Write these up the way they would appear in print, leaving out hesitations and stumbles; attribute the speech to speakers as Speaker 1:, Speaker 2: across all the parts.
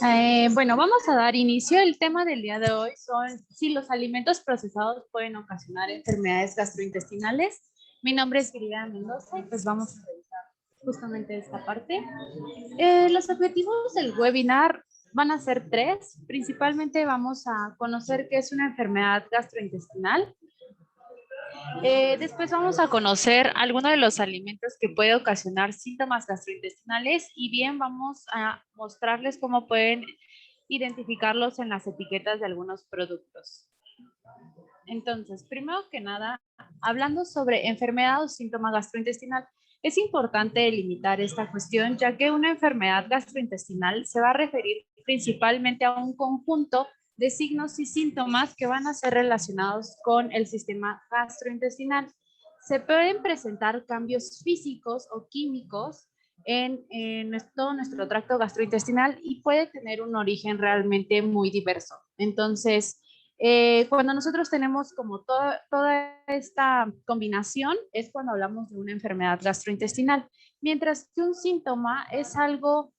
Speaker 1: Bueno, vamos a dar inicio. El tema del día de hoy son si los alimentos procesados pueden ocasionar enfermedades gastrointestinales. Mi nombre es Grida Mendoza y pues vamos a revisar justamente esta parte. Los objetivos del webinar van a ser tres. Principalmente vamos a conocer qué es una enfermedad gastrointestinal. Después vamos a conocer algunos de los alimentos que pueden ocasionar síntomas gastrointestinales y bien vamos a mostrarles cómo pueden identificarlos en las etiquetas de algunos productos. Entonces, primero que nada, hablando sobre enfermedad o síntoma gastrointestinal, es importante delimitar esta cuestión, ya que una enfermedad gastrointestinal se va a referir principalmente a un conjunto de signos y síntomas que van a ser relacionados con el sistema gastrointestinal. Se pueden presentar cambios físicos o químicos en todo nuestro tracto gastrointestinal y puede tener un origen realmente muy diverso. Entonces, cuando nosotros tenemos como toda esta combinación es cuando hablamos de una enfermedad gastrointestinal, mientras que un síntoma es algo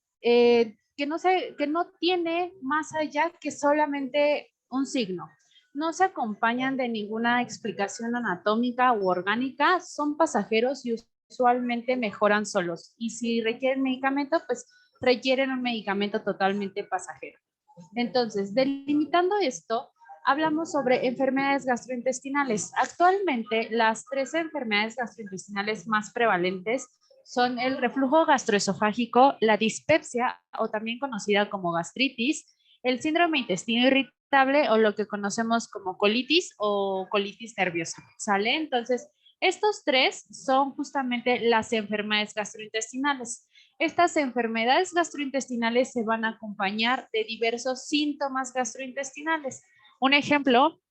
Speaker 1: que no tiene más allá que solamente un signo. No se acompañan de ninguna explicación anatómica u orgánica, son pasajeros y usualmente mejoran solos. Y si requieren medicamento, pues requieren un medicamento totalmente pasajero. Entonces, delimitando esto, hablamos sobre enfermedades gastrointestinales. Actualmente, las tres enfermedades gastrointestinales más prevalentes son el reflujo gastroesofágico, la dispepsia, o también conocida como gastritis, el síndrome intestino irritable, o lo que conocemos como colitis o colitis nerviosa. ¿Sale? Entonces, estos tres son justamente las enfermedades gastrointestinales. Estas enfermedades gastrointestinales se van a acompañar de diversos síntomas gastrointestinales. Un ejemplo,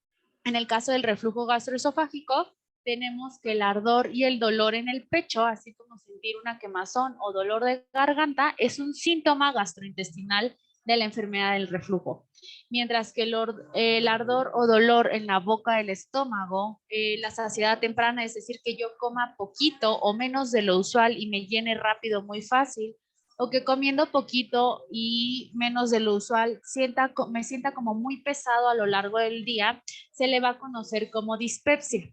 Speaker 1: en el caso del reflujo gastroesofágico, tenemos que el ardor y el dolor en el pecho, así como sentir una quemazón o dolor de garganta, es un síntoma gastrointestinal de la enfermedad del reflujo. Mientras que el ardor o dolor en la boca del estómago, la saciedad temprana, es decir, que yo coma poquito o menos de lo usual y me llene rápido muy fácil, o que comiendo poquito y menos de lo usual me sienta como muy pesado a lo largo del día, se le va a conocer como dispepsia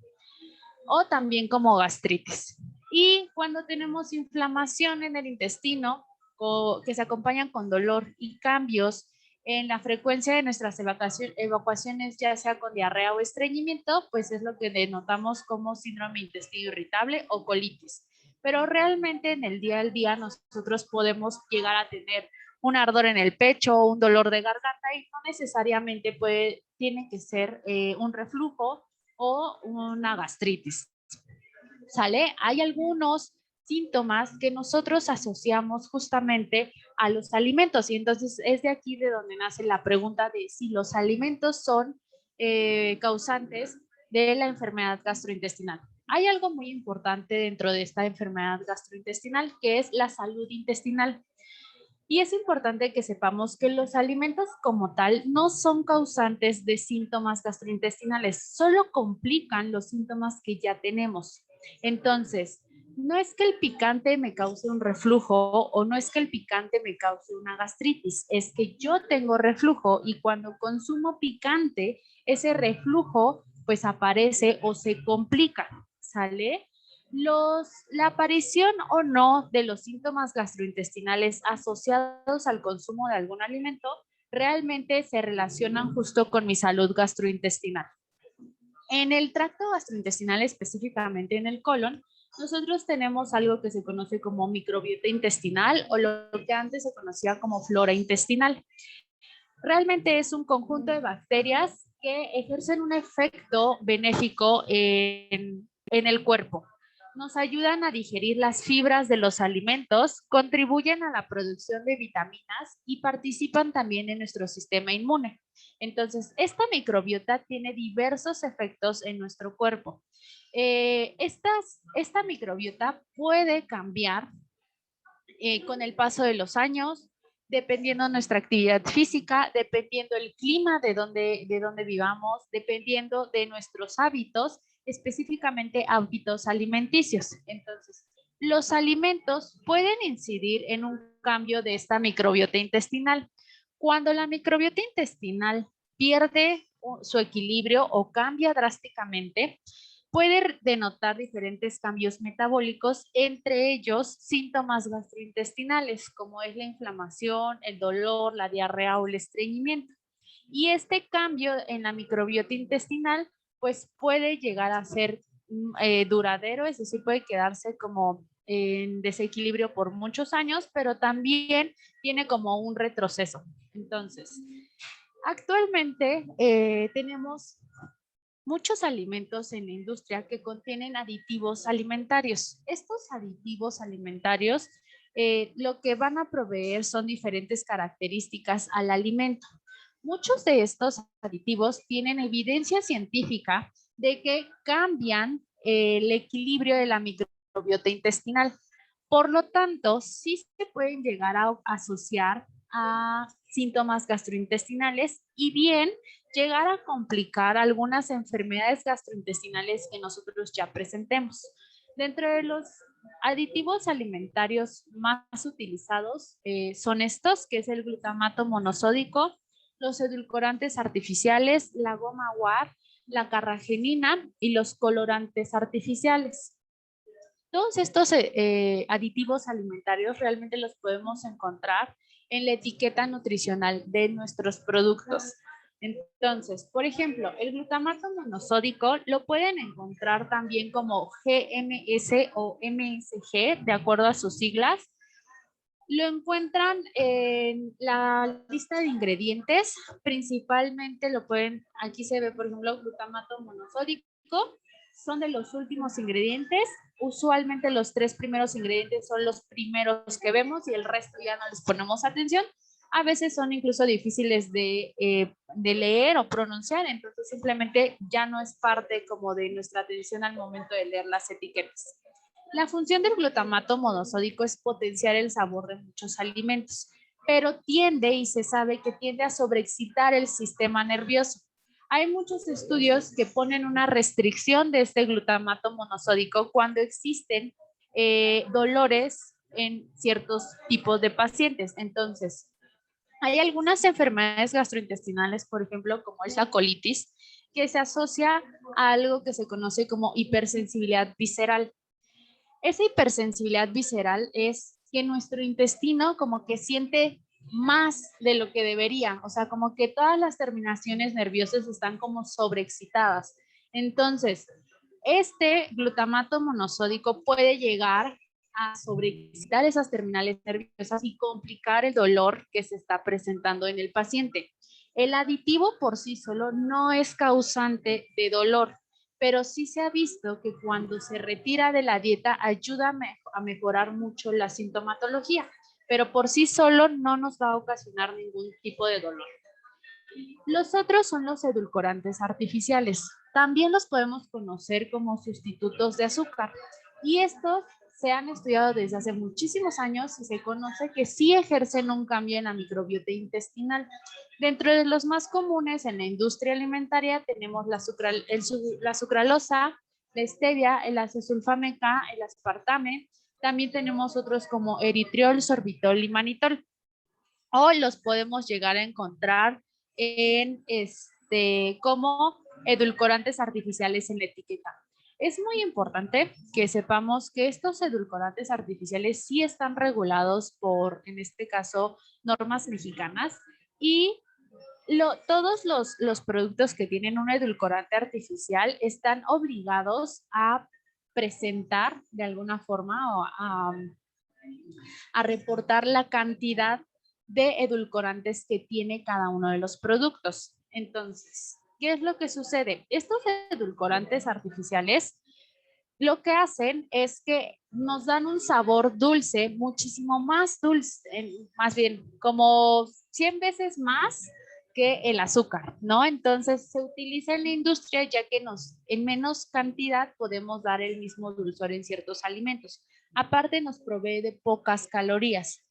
Speaker 1: o también como gastritis. Y cuando tenemos inflamación en el intestino, que se acompañan con dolor y cambios en la frecuencia de nuestras evacuaciones, ya sea con diarrea o estreñimiento, pues es lo que denotamos como síndrome intestino irritable o colitis. Pero realmente en el día al día nosotros podemos llegar a tener un ardor en el pecho o un dolor de garganta y no necesariamente tiene que ser un reflujo o una gastritis. ¿Sale? Hay algunos síntomas que nosotros asociamos justamente a los alimentos y entonces es de aquí de donde nace la pregunta de si los alimentos son causantes de la enfermedad gastrointestinal. Hay algo muy importante dentro de esta enfermedad gastrointestinal que es la salud intestinal. Y es importante que sepamos que los alimentos como tal no son causantes de síntomas gastrointestinales, solo complican los síntomas que ya tenemos. Entonces, no es que el picante me cause un reflujo o no es que el picante me cause una gastritis, es que yo tengo reflujo y cuando consumo picante, ese reflujo pues aparece o se complica, ¿sale? La aparición o no de los síntomas gastrointestinales asociados al consumo de algún alimento realmente se relacionan justo con mi salud gastrointestinal. En el tracto gastrointestinal, específicamente en el colon, nosotros tenemos algo que se conoce como microbiota intestinal o lo que antes se conocía como flora intestinal. Realmente es un conjunto de bacterias que ejercen un efecto benéfico en el cuerpo. Nos ayudan a digerir las fibras de los alimentos, contribuyen a la producción de vitaminas y participan también en nuestro sistema inmune. Entonces, esta microbiota tiene diversos efectos en nuestro cuerpo. Esta microbiota puede cambiar con el paso de los años, dependiendo de nuestra actividad física, dependiendo el clima de donde vivamos, dependiendo de nuestros hábitos, específicamente hábitos alimenticios. Entonces, los alimentos pueden incidir en un cambio de esta microbiota intestinal. Cuando la microbiota intestinal pierde su equilibrio o cambia drásticamente, puede denotar diferentes cambios metabólicos, entre ellos síntomas gastrointestinales, como es la inflamación, el dolor, la diarrea o el estreñimiento. Y este cambio en la microbiota intestinal, pues puede llegar a ser duradero, es decir, puede quedarse como en desequilibrio por muchos años, pero también tiene como un retroceso. Entonces, actualmente tenemos muchos alimentos en la industria que contienen aditivos alimentarios. Estos aditivos alimentarios lo que van a proveer son diferentes características al alimento. Muchos de estos aditivos tienen evidencia científica de que cambian el equilibrio de la microbiota intestinal. Por lo tanto, sí se pueden llegar a asociar a síntomas gastrointestinales y bien llegar a complicar algunas enfermedades gastrointestinales que nosotros ya presentemos. Dentro de los aditivos alimentarios más utilizados son estos, que es el glutamato monosódico, los edulcorantes artificiales, la goma guar, la carragenina y los colorantes artificiales. Todos estos aditivos alimentarios realmente los podemos encontrar en la etiqueta nutricional de nuestros productos. Entonces, por ejemplo, el glutamato monosódico lo pueden encontrar también como GMS o MSG, de acuerdo a sus siglas. Lo encuentran en la lista de ingredientes, principalmente lo pueden, aquí se ve por ejemplo glutamato monosódico, son de los últimos ingredientes, usualmente los 3 primeros ingredientes son los primeros que vemos y el resto ya no les ponemos atención, a veces son incluso difíciles de leer o pronunciar, entonces simplemente ya no es parte como de nuestra atención al momento de leer las etiquetas. La función del glutamato monosódico es potenciar el sabor de muchos alimentos, pero tiende y se sabe que tiende a sobreexcitar el sistema nervioso. Hay muchos estudios que ponen una restricción de este glutamato monosódico cuando existen dolores en ciertos tipos de pacientes. Entonces, hay algunas enfermedades gastrointestinales, por ejemplo, como es la colitis, que se asocia a algo que se conoce como hipersensibilidad visceral. Esa hipersensibilidad visceral es que nuestro intestino como que siente más de lo que debería, o sea, como que todas las terminaciones nerviosas están como sobreexcitadas. Entonces, este glutamato monosódico puede llegar a sobreexcitar esas terminales nerviosas y complicar el dolor que se está presentando en el paciente. El aditivo por sí solo no es causante de dolor, pero sí se ha visto que cuando se retira de la dieta ayuda a mejorar mucho la sintomatología, pero por sí solo no nos va a ocasionar ningún tipo de dolor. Los otros son los edulcorantes artificiales. También los podemos conocer como sustitutos de azúcar. Y estos se han estudiado desde hace muchísimos años y se conoce que sí ejercen un cambio en la microbiota intestinal. Dentro de los más comunes en la industria alimentaria tenemos la sucralosa, la stevia, el acesulfame K, el aspartame. También tenemos otros como eritriol, sorbitol y manitol. O los podemos llegar a encontrar en como edulcorantes artificiales en la etiqueta. Es muy importante que sepamos que estos edulcorantes artificiales sí están regulados por, en este caso, normas mexicanas y todos los productos que tienen un edulcorante artificial están obligados a presentar de alguna forma o a reportar la cantidad de edulcorantes que tiene cada uno de los productos. Entonces, ¿qué es lo que sucede? Estos edulcorantes artificiales lo que hacen es que nos dan un sabor dulce, muchísimo más dulce, más bien como 100 veces más que el azúcar, ¿no? Entonces se utiliza en la industria ya que en menos cantidad podemos dar el mismo dulzor en ciertos alimentos. Aparte nos provee de pocas calorías.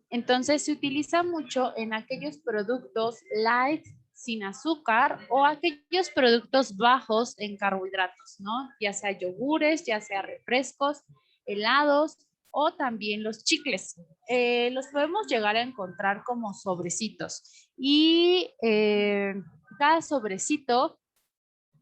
Speaker 1: Entonces se utiliza mucho en aquellos productos light, sin azúcar o aquellos productos bajos en carbohidratos, ¿no? Ya sea yogures, ya sea refrescos, helados o también los chicles. Los podemos llegar a encontrar como sobrecitos y cada sobrecito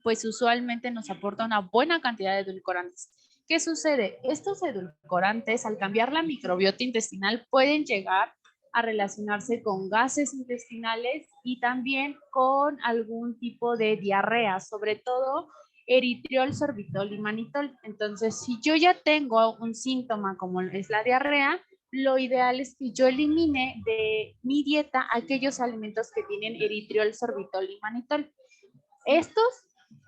Speaker 1: pues usualmente nos aporta una buena cantidad de edulcorantes. ¿Qué sucede? Estos edulcorantes, al cambiar la microbiota intestinal, pueden llegar a relacionarse con gases intestinales y también con algún tipo de diarrea, sobre todo eritriol, sorbitol y manitol. Entonces, si yo ya tengo un síntoma como es la diarrea, lo ideal es que yo elimine de mi dieta aquellos alimentos que tienen eritriol, sorbitol y manitol. Estos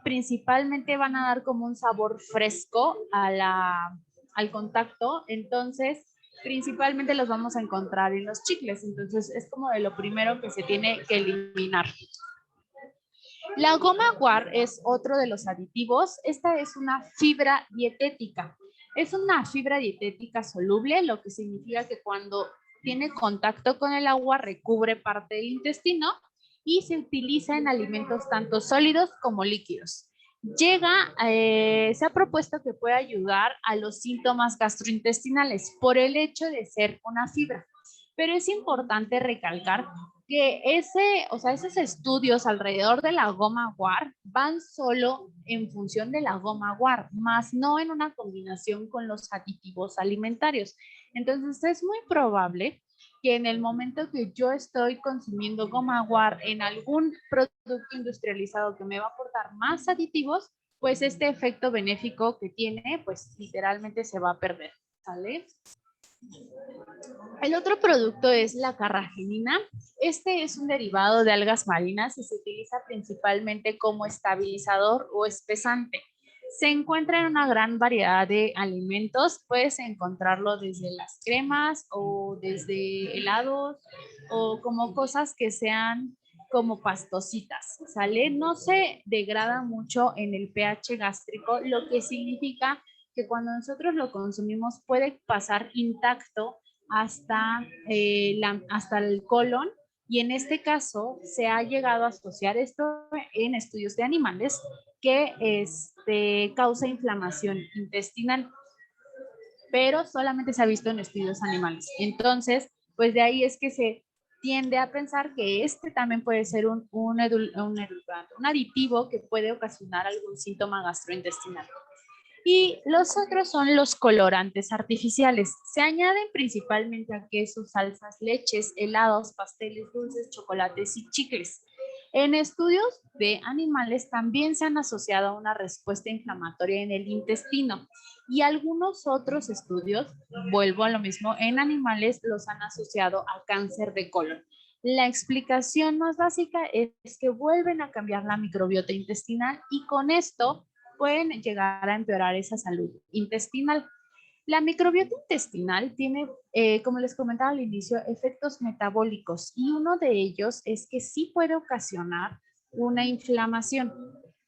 Speaker 1: principalmente van a dar como un sabor fresco al contacto, entonces principalmente los vamos a encontrar en los chicles, entonces es como de lo primero que se tiene que eliminar. La goma guar es otro de los aditivos. Esta es una fibra dietética. Es una fibra dietética soluble, lo que significa que cuando tiene contacto con el agua recubre parte del intestino y se utiliza en alimentos tanto sólidos como líquidos. Se ha propuesto que puede ayudar a los síntomas gastrointestinales por el hecho de ser una fibra. Pero es importante recalcar que esos estudios alrededor de la goma guar van solo en función de la goma guar, más no en una combinación con los aditivos alimentarios. Entonces es muy probable que en el momento que yo estoy consumiendo goma guar en algún producto industrializado que me va a aportar más aditivos, pues este efecto benéfico que tiene, pues literalmente se va a perder, ¿sale? El otro producto es la carragenina. Este es un derivado de algas marinas y se utiliza principalmente como estabilizador o espesante. Se encuentra en una gran variedad de alimentos. Puedes encontrarlo desde las cremas o desde helados o como cosas que sean como pastositas, ¿sale? No se degrada mucho en el pH gástrico, lo que significa que cuando nosotros lo consumimos puede pasar intacto hasta el colon, y en este caso se ha llegado a asociar esto en estudios de animales que causa inflamación intestinal, pero solamente se ha visto en estudios animales. Entonces, pues de ahí es que se tiende a pensar que este también puede ser un aditivo que puede ocasionar algún síntoma gastrointestinal. Y los otros son los colorantes artificiales. Se añaden principalmente a quesos, salsas, leches, helados, pasteles, dulces, chocolates y chicles. En estudios de animales también se han asociado a una respuesta inflamatoria en el intestino, y algunos otros estudios, vuelvo a lo mismo, en animales los han asociado a cáncer de colon. La explicación más básica es que vuelven a cambiar la microbiota intestinal y con esto pueden llegar a empeorar esa salud intestinal. La microbiota intestinal tiene, como les comentaba al inicio, efectos metabólicos, y uno de ellos es que sí puede ocasionar una inflamación.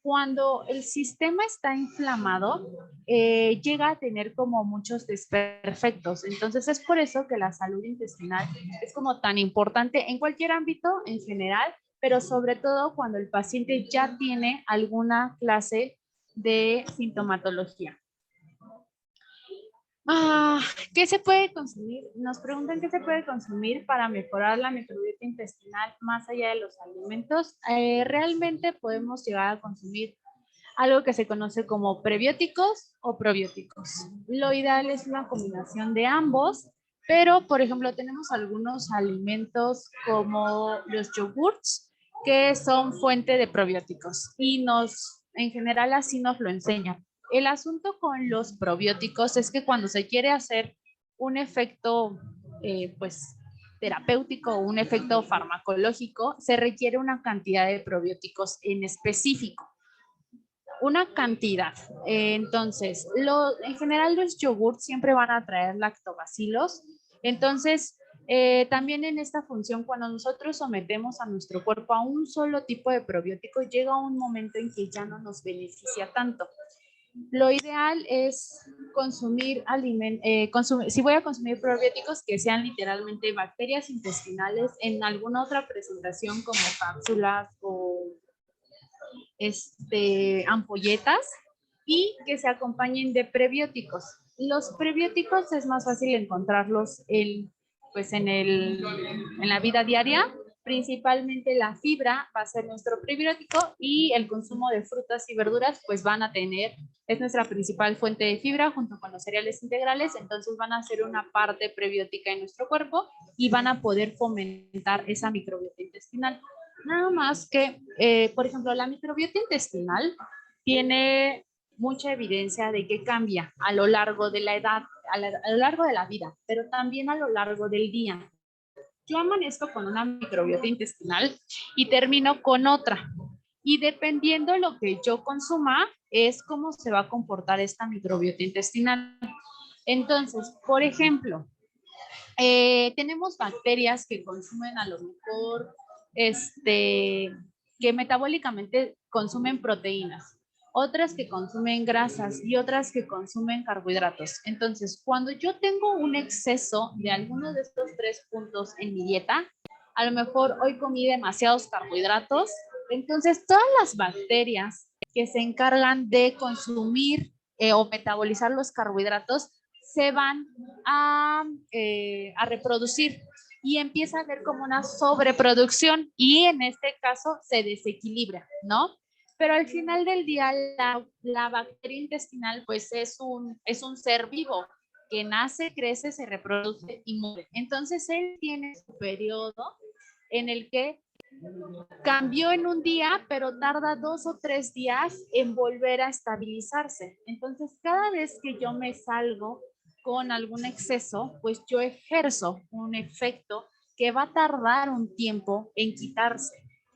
Speaker 1: Cuando el sistema está inflamado, llega a tener como muchos desperfectos. Entonces es por eso que la salud intestinal es como tan importante en cualquier ámbito en general, pero sobre todo cuando el paciente ya tiene alguna clase de sintomatología. ¿Qué se puede consumir? Nos preguntan qué se puede consumir para mejorar la microbiota intestinal más allá de los alimentos. Realmente podemos llegar a consumir algo que se conoce como prebióticos o probióticos. Lo ideal es una combinación de ambos, pero por ejemplo tenemos algunos alimentos como los yogurts que son fuente de probióticos y en general así nos lo enseñan. El asunto con los probióticos es que cuando se quiere hacer un efecto, pues, terapéutico o un efecto farmacológico, se requiere una cantidad de probióticos en específico. Una cantidad. Entonces, en general los yogurts siempre van a traer lactobacilos. Entonces, también en esta función, cuando nosotros sometemos a nuestro cuerpo a un solo tipo de probiótico, llega un momento en que ya no nos beneficia tanto. Lo ideal es consumir si voy a consumir probióticos, que sean literalmente bacterias intestinales en alguna otra presentación como cápsulas o ampolletas, y que se acompañen de prebióticos. Los prebióticos es más fácil encontrarlos pues en la vida diaria. Principalmente la fibra va a ser nuestro prebiótico y el consumo de frutas y verduras pues van a tener, es nuestra principal fuente de fibra junto con los cereales integrales, entonces van a ser una parte prebiótica en nuestro cuerpo y van a poder fomentar esa microbiota intestinal. Nada más que, por ejemplo, la microbiota intestinal tiene mucha evidencia de que cambia a lo largo de la edad, a lo largo de la vida, pero también a lo largo del día. Yo amanezco con una microbiota intestinal y termino con otra. Y dependiendo de lo que yo consuma, es cómo se va a comportar esta microbiota intestinal. Entonces, por ejemplo, tenemos bacterias que consumen a lo mejor, que metabólicamente consumen proteínas, otras que consumen grasas y otras que consumen carbohidratos. Entonces, cuando yo tengo un exceso de alguno de estos tres puntos en mi dieta, a lo mejor hoy comí demasiados carbohidratos, entonces todas las bacterias que se encargan de consumir o metabolizar los carbohidratos se van a reproducir y empieza a haber como una sobreproducción y en este caso se desequilibra, ¿no? Pero al final del día la bacteria intestinal pues es un ser vivo que nace, crece, se reproduce y muere. Entonces él tiene su periodo en el que cambió en un día, pero tarda 2 o 3 días en volver a estabilizarse. Entonces, cada vez que yo me salgo con algún exceso, pues yo ejerzo un efecto que va a tardar un tiempo en quitarse.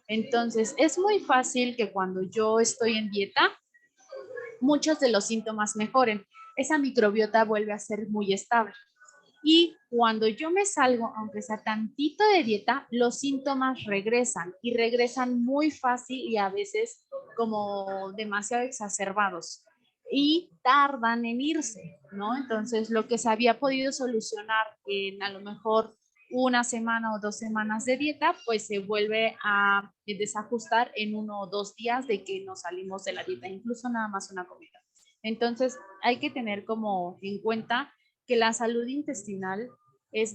Speaker 1: Entonces, es muy fácil que cuando yo estoy en dieta, muchos de los síntomas mejoren. Esa microbiota vuelve a ser muy estable. Y cuando yo me salgo, aunque sea tantito de dieta, los síntomas regresan y regresan muy fácil y a veces como demasiado exacerbados y tardan en irse, ¿no? Entonces, lo que se había podido solucionar en a lo mejor una semana o 2 semanas de dieta, pues se vuelve a desajustar en 1 o 2 días de que nos salimos de la dieta, incluso nada más una comida. Entonces, hay que tener como en cuenta que la salud intestinal es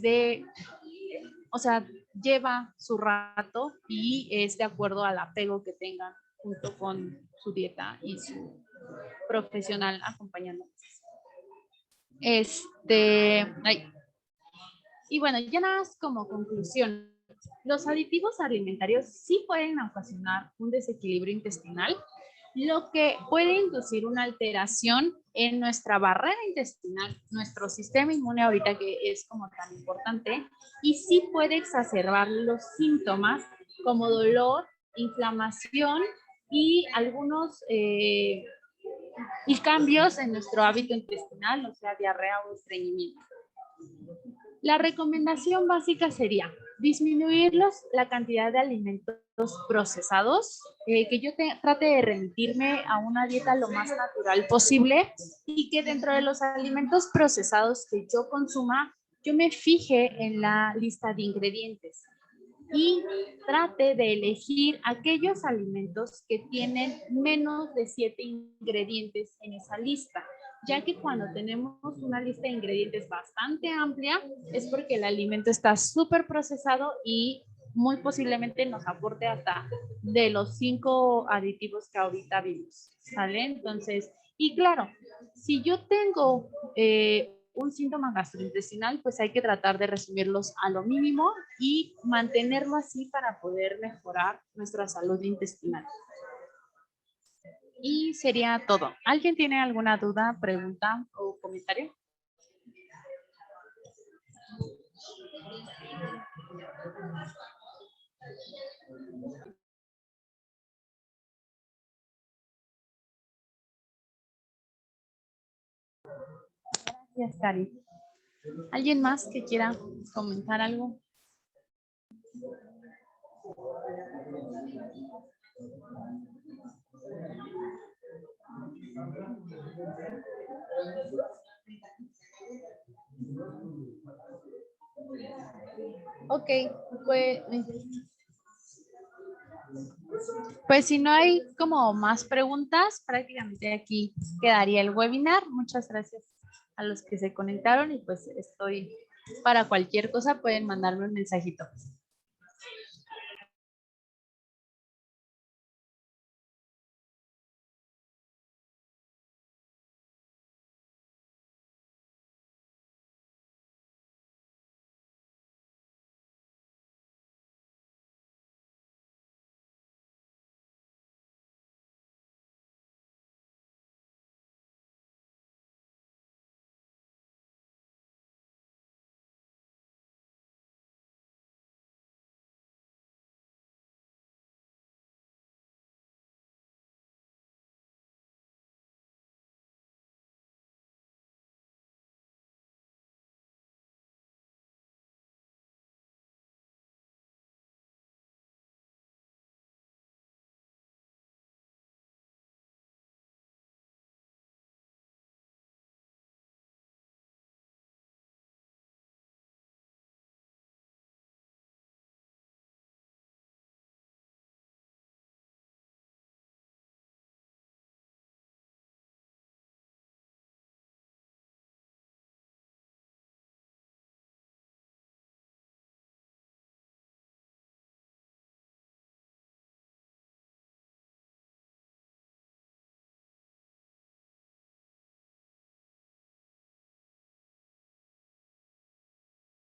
Speaker 1: o sea, lleva su rato y es de acuerdo al apego que tengan junto con su dieta y su profesional acompañando. Y bueno, ya nada más como conclusión, los aditivos alimentarios sí pueden ocasionar un desequilibrio intestinal, lo que puede inducir una alteración en nuestra barrera intestinal, nuestro sistema inmune ahorita que es como tan importante, y sí puede exacerbar los síntomas como dolor, inflamación y algunos y cambios en nuestro hábito intestinal, o sea, diarrea o estreñimiento. La recomendación básica sería disminuir la cantidad de alimentos procesados, que yo trate de remitirme a una dieta lo más natural posible y que dentro de los alimentos procesados que yo consuma, yo me fije en la lista de ingredientes y trate de elegir aquellos alimentos que tienen menos de 7 ingredientes en esa lista, ya que cuando tenemos una lista de ingredientes bastante amplia es porque el alimento está súper procesado y muy posiblemente nos aporte hasta de los 5 aditivos que ahorita vimos, ¿sale? Entonces, y claro, si yo tengo un síntoma gastrointestinal, pues hay que tratar de resumirlos a lo mínimo y mantenerlo así para poder mejorar nuestra salud intestinal. Y sería todo. ¿Alguien tiene alguna duda, pregunta o comentario? Gracias, Cari. ¿Alguien más que quiera comentar algo? Ok, pues si no hay como más preguntas, prácticamente aquí quedaría el webinar. Muchas gracias. a los que se conectaron y pues estoy para cualquier cosa, pueden mandarme un mensajito.